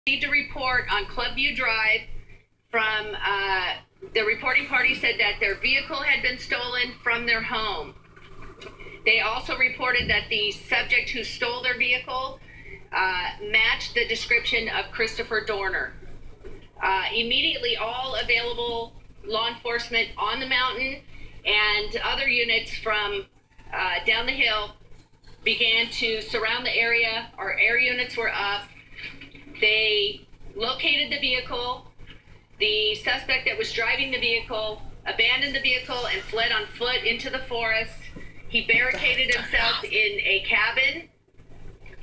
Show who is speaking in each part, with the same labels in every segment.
Speaker 1: received a report on Clubview Drive from the reporting party said that their vehicle had been stolen from their home. They also reported that the subject who stole their vehicle matched the description of Christopher Dorner. Immediately, all available law enforcement on the mountain and other units from down the hill began to surround the area. Our air units were up. They located the vehicle. The suspect that was driving the vehicle abandoned the vehicle and fled on foot into the forest. He barricaded himself in a cabin.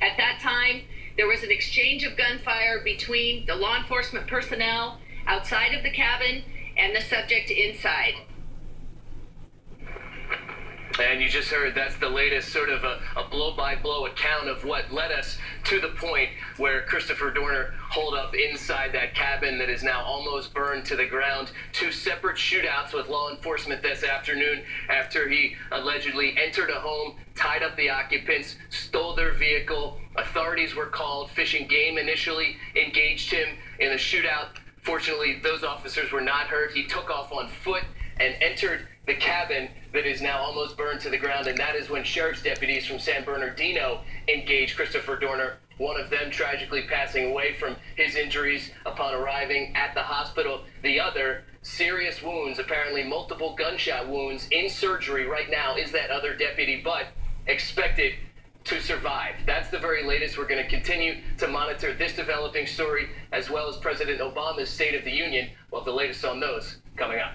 Speaker 1: At that time, there was an exchange of gunfire between the law enforcement personnel outside of the cabin and the subject inside.
Speaker 2: And you just heard that's the latest sort of a blow-by-blow account of what led us to the point where Christopher Dorner holed up inside that cabin that is now almost burned to the ground. Two separate shootouts with law enforcement this afternoon after he allegedly entered a home, tied up the occupants, stole their vehicle. Authorities were called. Fish and Game initially engaged him in a shootout. Fortunately, those officers were not hurt. He took off on foot and entered the cabin that is now almost burned to the ground, and that is when sheriff's deputies from San Bernardino engaged Christopher Dorner, one of them tragically passing away from his injuries upon arriving at the hospital. The other, serious wounds, apparently multiple gunshot wounds, in surgery right now is that other deputy, but expected to survive. That's the very latest. We're going to continue to monitor this developing story as well as President Obama's State of the Union. We'll have the latest on those coming up.